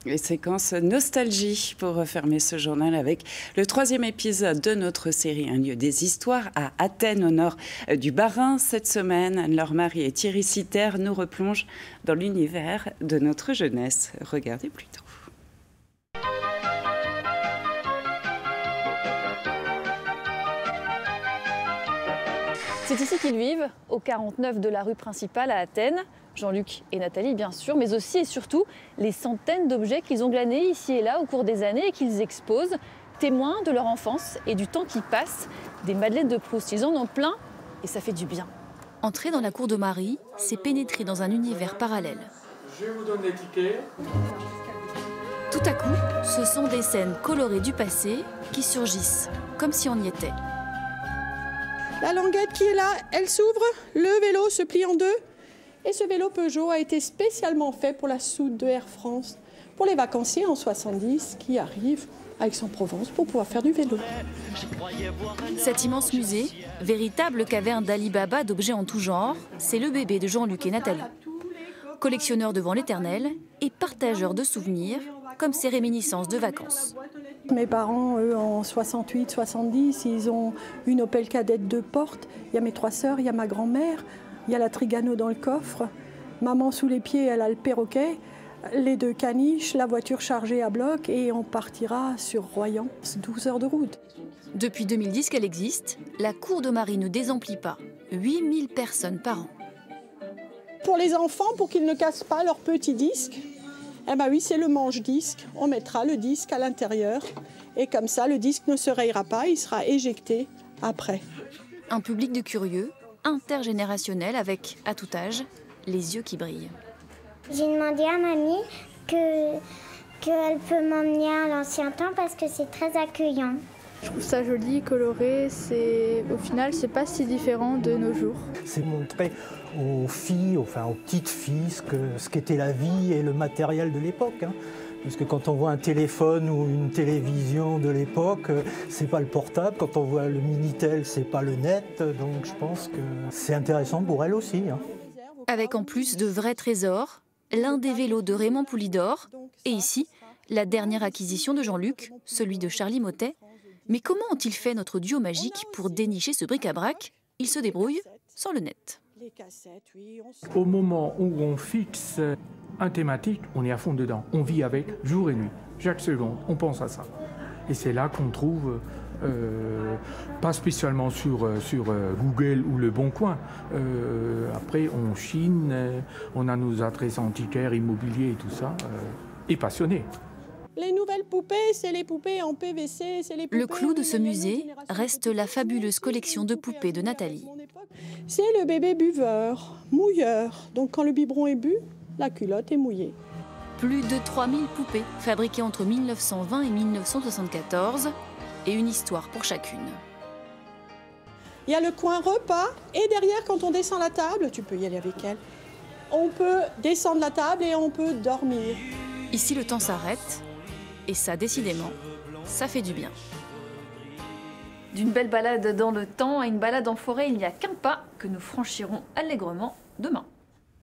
Les séquences nostalgie pour refermer ce journal avec le 3e épisode de notre série Un lieu des histoires à Athènes, au nord du Bas-Rhin. Cette semaine, Anne-Laure Marie et Thierry Sitter nous replongent dans l'univers de notre jeunesse. Regardez plutôt. C'est ici qu'ils vivent, au 49 de la rue principale à Athènes. Jean-Luc et Nathalie, bien sûr, mais aussi et surtout les centaines d'objets qu'ils ont glanés ici et là au cours des années et qu'ils exposent, témoins de leur enfance et du temps qui passe, des madeleines de Proust. Ils en ont plein et ça fait du bien. Entrer dans la cour de Marie, c'est pénétrer dans un univers parallèle. Je vous donne les tickets. Tout à coup, ce sont des scènes colorées du passé qui surgissent, comme si on y était. La languette qui est là, elle s'ouvre, le vélo se plie en deux. Et ce vélo Peugeot a été spécialement fait pour la soude de Air France, pour les vacanciers en 70 qui arrivent à Aix-en-Provence pour pouvoir faire du vélo. Cet immense musée, véritable caverne d'Ali Baba d'objets en tout genre, c'est le bébé de Jean-Luc et Nathalie. Collectionneurs devant l'éternel et partageurs de souvenirs, comme ces réminiscences de vacances. Mes parents, eux, en 68, 70, ils ont une Opel Kadett 2 portes. Il y a mes 3 sœurs, il y a ma grand-mère. Il y a la Trigano dans le coffre, maman sous les pieds, elle a le perroquet, les 2 caniches, la voiture chargée à bloc et on partira sur Royan, 12 heures de route. Depuis 2010 qu'elle existe, la cour de Marie ne désemplit pas, 8000 personnes par an. Pour les enfants, pour qu'ils ne cassent pas leur petit disque, eh ben oui, c'est le manche-disque, on mettra le disque à l'intérieur et comme ça le disque ne se rayera pas, il sera éjecté après. Un public de curieux, intergénérationnel avec, à tout âge, les yeux qui brillent. J'ai demandé à mamie qu'elle peut m'emmener à l'ancien temps parce que c'est très accueillant. Je trouve ça joli, coloré, au final c'est pas si différent de nos jours. C'est montrer aux filles, enfin aux petites filles, ce qu'était la vie et le matériel de l'époque. Parce que quand on voit un téléphone ou une télévision de l'époque, c'est pas le portable. Quand on voit le Minitel, c'est pas le net. Donc je pense que c'est intéressant pour elle aussi. Avec en plus de vrais trésors, l'un des vélos de Raymond Poulidor, et ici, la dernière acquisition de Jean-Luc, celui de Charlie Mottet. Mais comment ont-ils fait notre duo magique pour dénicher ce bric-à-brac? Ils se débrouillent sans le net. Au moment où on fixe un thématique, on est à fond dedans. On vit avec jour et nuit. Chaque seconde, on pense à ça. Et c'est là qu'on trouve, pas spécialement sur Google ou Le Bon Coin. Après, on chine, on a nos adresses antiquaires, immobiliers et tout ça, et passionnés. Les nouvelles poupées, c'est les poupées en PVC, c'est les poupées... Le clou de ce musée reste la fabuleuse collection de poupées de Nathalie. C'est le bébé buveur, mouilleur. Donc quand le biberon est bu, la culotte est mouillée. Plus de 3000 poupées fabriquées entre 1920 et 1974 et une histoire pour chacune. Il y a le coin repas et derrière, quand on descend la table, tu peux y aller avec elle, on peut descendre la table et on peut dormir. Ici, le temps s'arrête et ça, décidément, ça fait du bien. D'une belle balade dans le temps à une balade en forêt, il n'y a qu'un pas que nous franchirons allègrement demain.